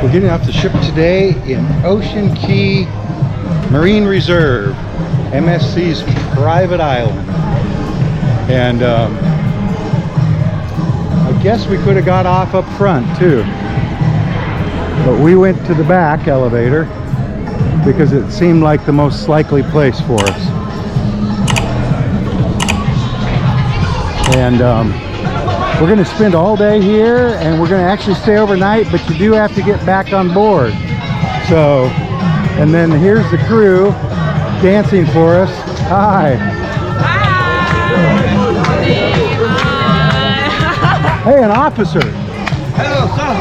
We're getting off the ship today in Oceancay Marine Reserve, MSC's private island. And I guess we could have got off up front too, but we went to the back elevator because it seemed like the most likely place for us. And we're going to spend all day here, and we're going to actually stay overnight, but you do have to get back on board. So, and then here's the crew dancing for us. Hi. Hey, an officer. Hello, sir.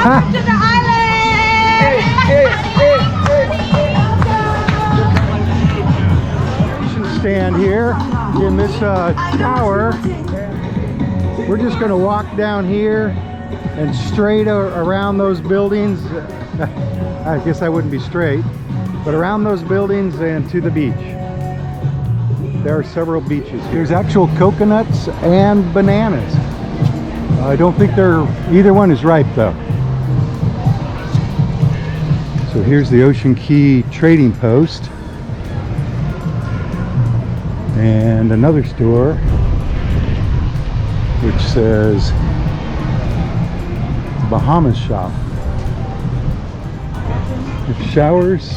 Welcome to the island! Stand here in this tower. We're just going to walk down here and straight around those buildings. I guess I wouldn't be straight, but around those buildings and to the beach. There are several beaches. There's actual coconuts and bananas. I don't think either one is ripe though. So here's the Oceancay trading post. And another store which says Bahamas shop. There's showers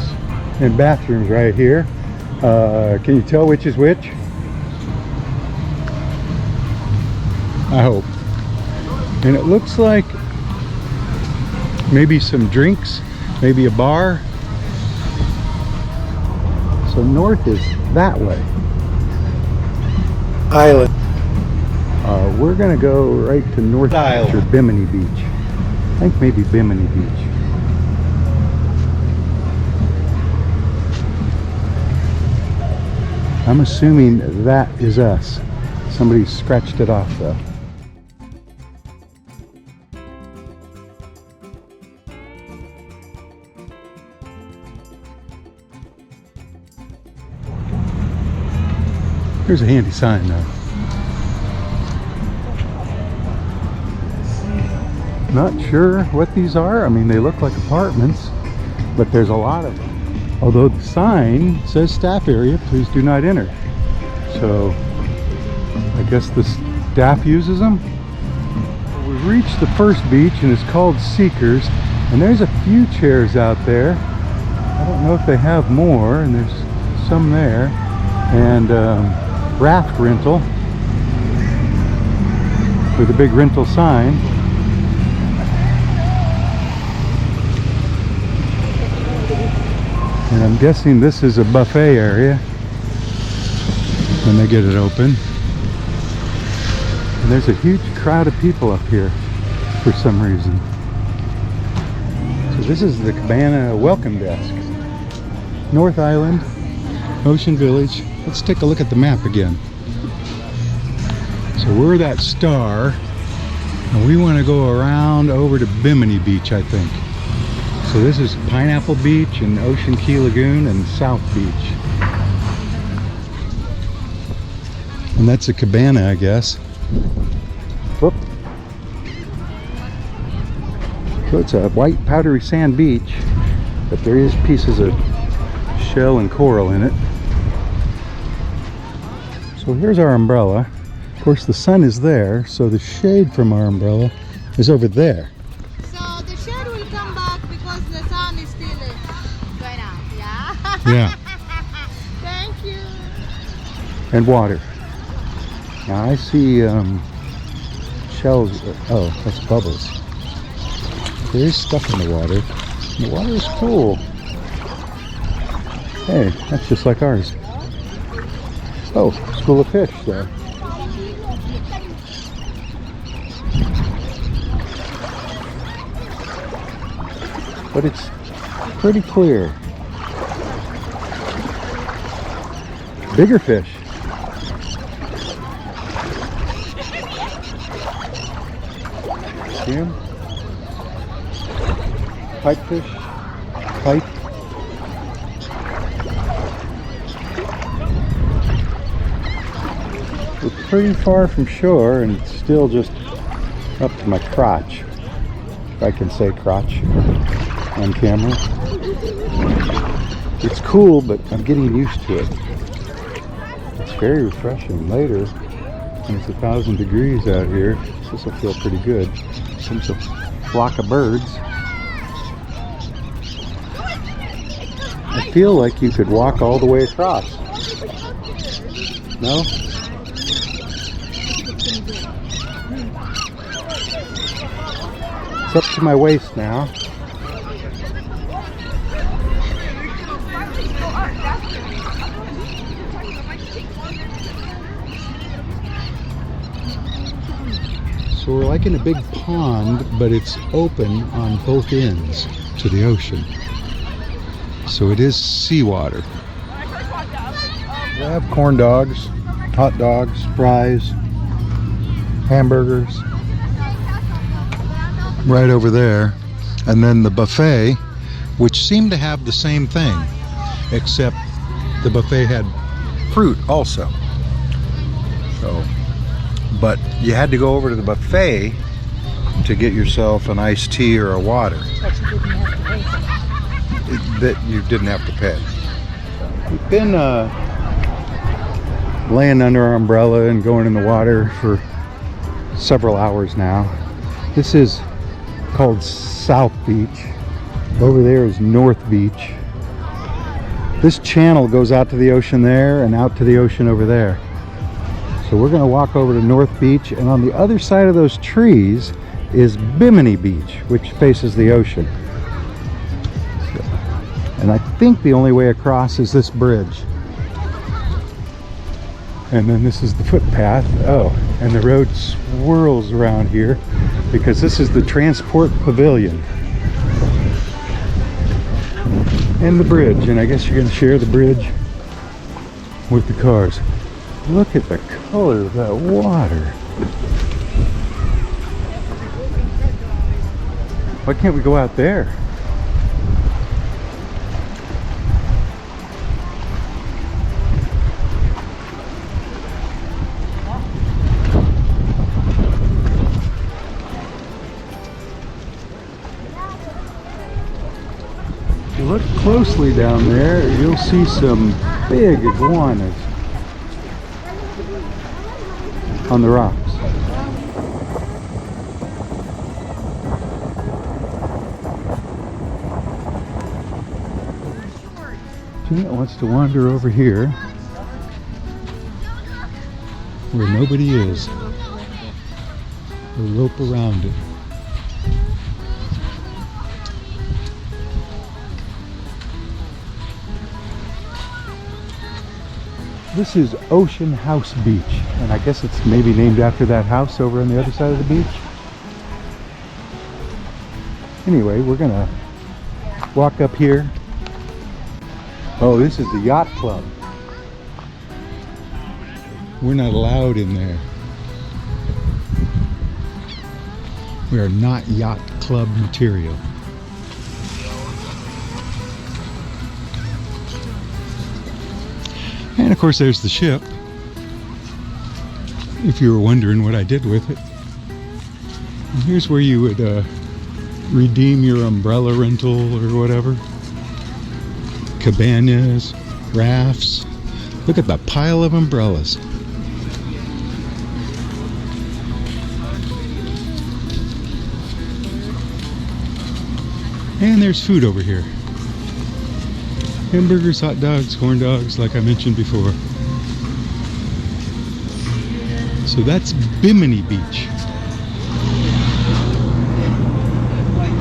and bathrooms right here. Can you tell which is which? I hope. And it looks like maybe some drinks, maybe a bar. So north is that way. Island. We're gonna go right to North Island or Bimini Beach. I think maybe Bimini Beach. I'm assuming that is us. Somebody scratched it off though. Here's a handy sign though. Not sure what these are. I mean, they look like apartments, but there's a lot of them. Although the sign says staff area, please do not enter. So I guess the staff uses them. We've reached the first beach and it's called Seekers, and there's a few chairs out there. I don't know if they have more, and there's some there. And raft rental with a big rental sign. And I'm guessing this is a buffet area when they get it open. And there's a huge crowd of people up here for some reason. So this is the Cabana welcome desk. North Island, Ocean Village. Let's take a look at the map again. So we're that star, and we want to go around over to Bimini Beach, I think. So this is Pineapple Beach and Oceancay Lagoon and South Beach. And that's a cabana, I guess. Whoop. So it's a white powdery sand beach, but there is pieces of shell and coral in it. So here's our umbrella. Of course the sun is there, so the shade from our umbrella is over there. So the shade will come back because the sun is still going out, yeah? Yeah. Thank you. And water. Now I see shells. Oh, that's bubbles. There is stuff in the water. The water is cool. Hey, that's just like ours. Oh, school of fish there. But it's pretty clear. Bigger fish. See them? Pipefish. Pike. We're pretty far from shore and it's still just up to my crotch. if I can say crotch on camera. It's cool, but I'm getting used to it. It's very refreshing. Later, when it's 1,000 degrees out here, this will feel pretty good. Comes a flock of birds. I feel like you could walk all the way across. No? It's up to my waist now. So we're like in a big pond, but it's open on both ends to the ocean. So it is seawater. We have corn dogs, hot dogs, fries, hamburgers. Right over there. And then the buffet, which seemed to have the same thing, except the buffet had fruit also. So, but you had to go over to the buffet to get yourself an iced tea or a water. That you didn't have to pay. We've been laying under our umbrella and going in the water for several hours now. This is called South Beach. Over there is North Beach. This channel goes out to the ocean there and out to the ocean over there. So we're going to walk over to North Beach, and on the other side of those trees is Bimini Beach, which faces the ocean. And I think the only way across is this bridge. And then this is the footpath. Oh, and the road swirls around here because this is the transport pavilion. And the bridge, and I guess you're going to share the bridge with the cars. Look at the color of that water. Why can't we go out there? If you look closely down there, you'll see some big iguanas on the rocks. Jeanette wants to wander over here where nobody is. A rope around it. This is Ocean House Beach, and I guess it's maybe named after that house over on the other side of the beach. Anyway, we're gonna walk up here. Oh, this is the yacht club. We're not allowed in there. We are not yacht club material. And of course there's the ship, if you were wondering what I did with it. And here's where you would redeem your umbrella rental or whatever. Cabanas, rafts. Look at the pile of umbrellas. And there's food over here. Hamburgers, hot dogs, corn dogs, like I mentioned before. So that's Bimini Beach.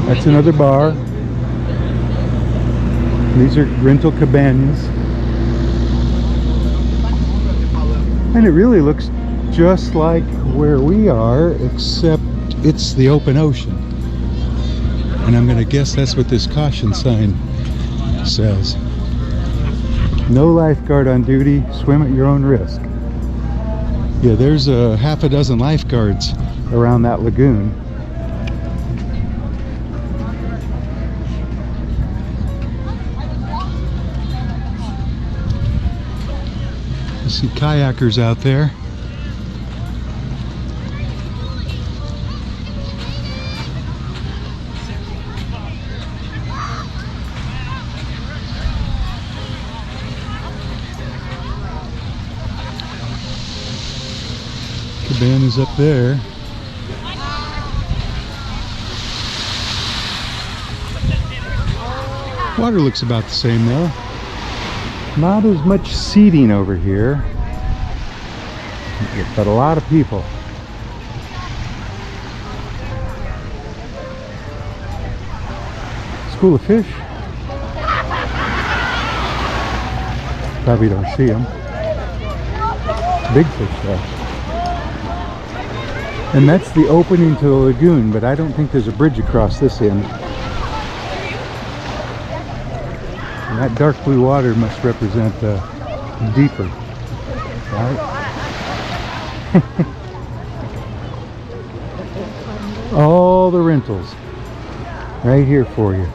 That's another bar. These are rental cabanas. And it really looks just like where we are, except it's the open ocean. And I'm going to guess that's what this caution sign says. No lifeguard on duty, swim at your own risk. Yeah, there's a half a dozen lifeguards around that lagoon. I see kayakers out there. is up there. Water looks about the same though. Not as much seating over here, but a lot of people. School of fish. Probably don't see them. Big fish though. And that's the opening to the lagoon, but I don't think there's a bridge across this end. And that dark blue water must represent deeper, right? All the rentals right here for you.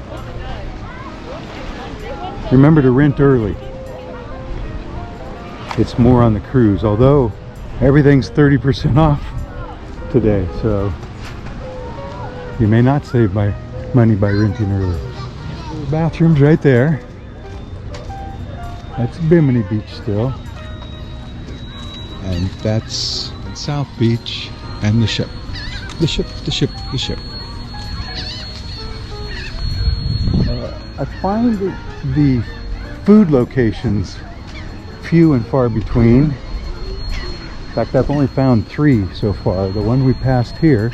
Remember to rent early. It's more on the cruise, although everything's 30% off today, so you may not save money by renting early. The bathrooms right there. That's Bimini Beach still. And that's South Beach and the ship. The ship. I find the food locations few and far between. In fact, I've only found 3 so far. The one we passed here.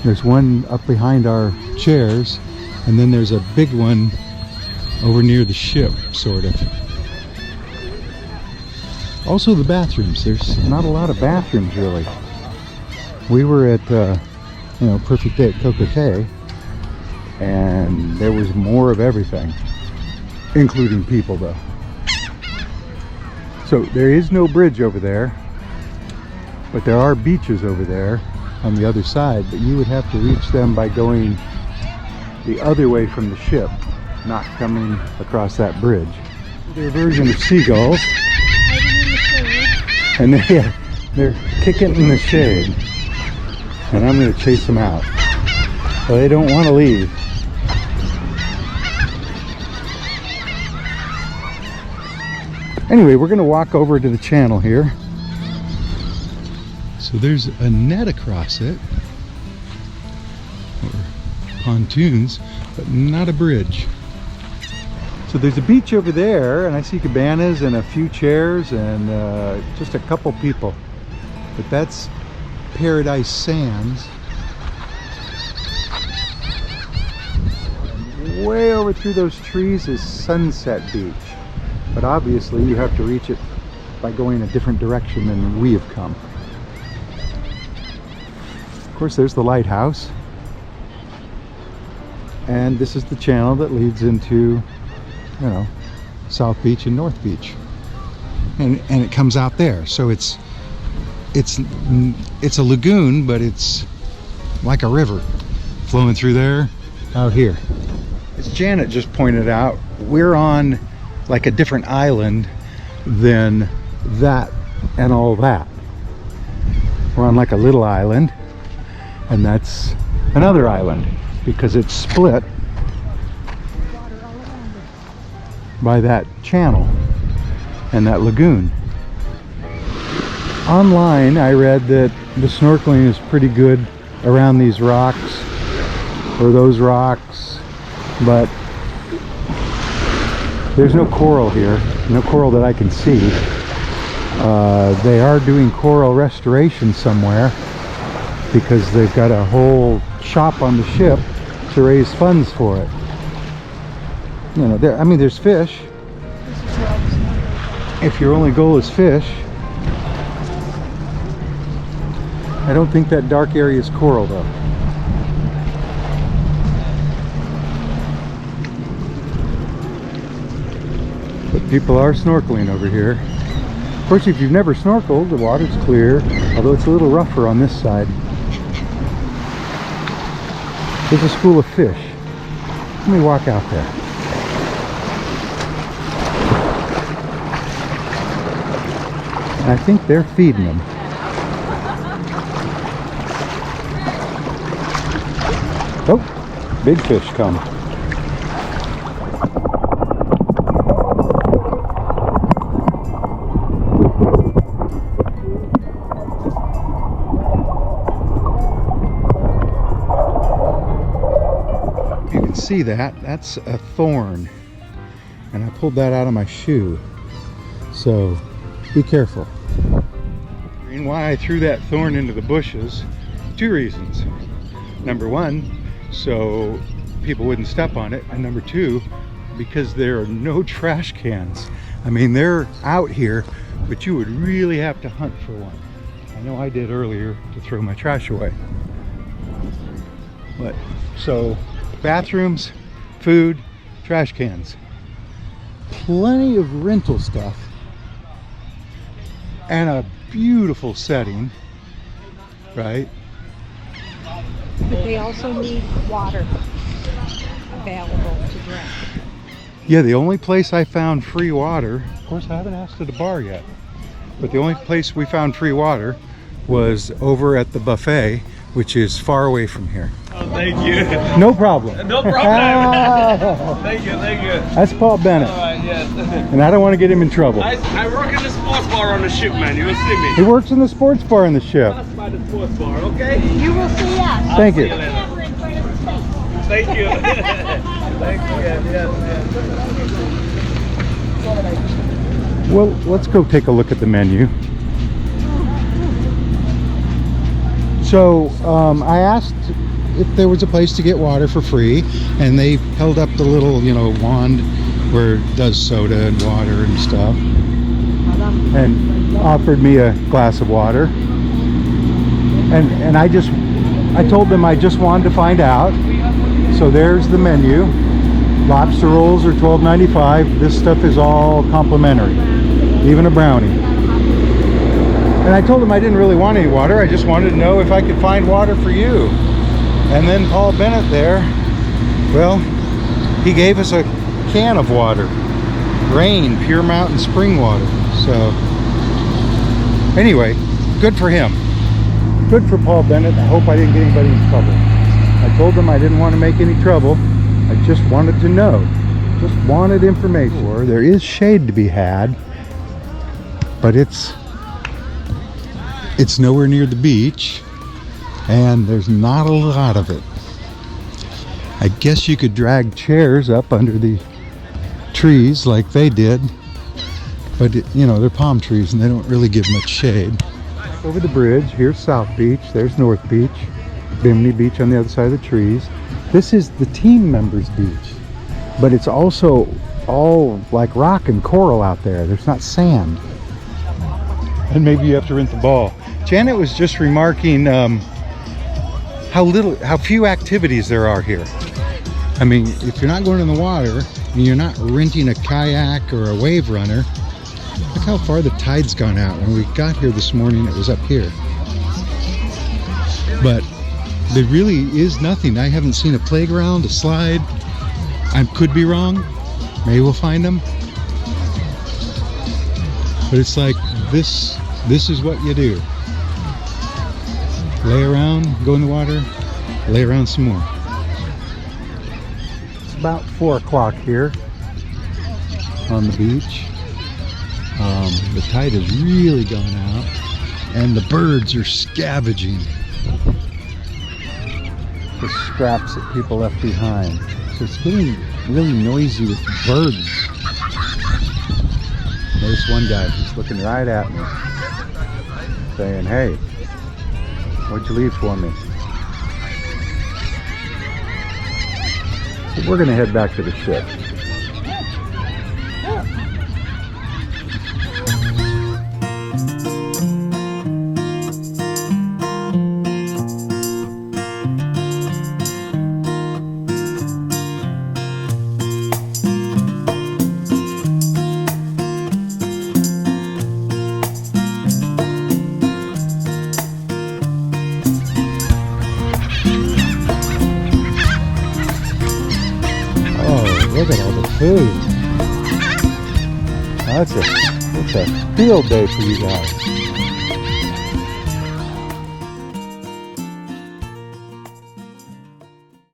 There's one up behind our chairs, and then there's a big one over near the ship, sort of. Also the bathrooms. There's not a lot of bathrooms really. We were at Perfect Day at Oceancay, and there was more of everything, including people though. So there is no bridge over there, but there are beaches over there on the other side, but you would have to reach them by going the other way from the ship, not coming across that bridge. Their version of seagulls, and they're kicking in the shade, and I'm going to chase them out. Well, they don't want to leave. Anyway, we're going to walk over to the channel here. So there's a net across it, or pontoons, but not a bridge. So there's a beach over there, and I see cabanas and a few chairs and just a couple people. But that's Paradise Sands. Way over through those trees is Sunset Beach. But obviously you have to reach it by going a different direction than we have come. Of course, there's the lighthouse. And this is the channel that leads into, South Beach and North Beach. And it comes out there. So it's a lagoon, but it's like a river flowing through there, out here. As Janet just pointed out, we're on like a different island than that and all that. We're on like a little island, and that's another island because it's split by that channel and that lagoon. Online I read that the snorkeling is pretty good around these rocks or those rocks, but there's no coral here, no coral that I can see. They are doing coral restoration somewhere because they've got a whole shop on the ship to raise funds for it. There's fish. If your only goal is fish, I don't think that dark area is coral though. But people are snorkeling over here. Of course, if you've never snorkeled, the water's clear, although it's a little rougher on this side. There's a school of fish. Let me walk out there. And I think they're feeding them. Oh, big fish come. see that. That's a thorn. And I pulled that out of my shoe. So be careful. And why I threw that thorn into the bushes, 2 reasons. Number 1, so people wouldn't step on it. And number 2, because there are no trash cans. I mean, they're out here, but you would really have to hunt for one. I know I did earlier to throw my trash away. But so bathrooms, food, trash cans, plenty of rental stuff, and a beautiful setting, right? But they also need water available to drink. Yeah, the only place I found free water, of course I haven't asked at a bar yet, but the only place we found free water was over at the buffet, which is far away from here. Oh, thank you. No problem. No problem. Thank you, thank you. That's Paul Bennett. All right, yes. And I don't want to get him in trouble. I work in the sports bar on the ship, man. You will see me. He works in the sports bar in the ship. That's by the sports bar, okay? You will see us. Thank you. Camera in front of his face. Thank you. Thank you. Yes. Well, let's go take a look at the menu. So I asked if there was a place to get water for free, and they held up the little, wand where it does soda and water and stuff, and offered me a glass of water. And I told them I just wanted to find out. So there's the menu. Lobster rolls are $12.95. This stuff is all complimentary, even a brownie. And I told him I didn't really want any water. I just wanted to know if I could find water for you. And then Paul Bennett there, well, he gave us a can of water. Rain, Pure Mountain spring water. So anyway, good for him. Good for Paul Bennett. I hope I didn't get anybody in trouble. I told them I didn't want to make any trouble. I just wanted to know. Just wanted information. There is shade to be had, but it's nowhere near the beach, and there's not a lot of it. I guess you could drag chairs up under the trees like they did, but they're palm trees and they don't really give much shade. Over the bridge, here's South Beach, there's North Beach, Bimini Beach on the other side of the trees. This is the team members beach, but it's also all like rock and coral out there. There's not sand. And maybe you have to rent the ball. Janet was just remarking how few activities there are here. I mean, if you're not going in the water and you're not renting a kayak or a wave runner, look how far the tide's gone out. When we got here this morning, it was up here. But there really is nothing. I haven't seen a playground, a slide. I could be wrong. Maybe we'll find them. But it's like this is what you do. Lay around, go in the water, lay around some more. It's about 4 o'clock here on the beach. The tide has really gone out, and the birds are scavenging the scraps that people left behind. So it's getting really noisy with birds. There's one guy who's looking right at me, saying, "Hey, what'd you leave for me?" So we're gonna head back to the ship. Look at all the food. That's a field day for you guys.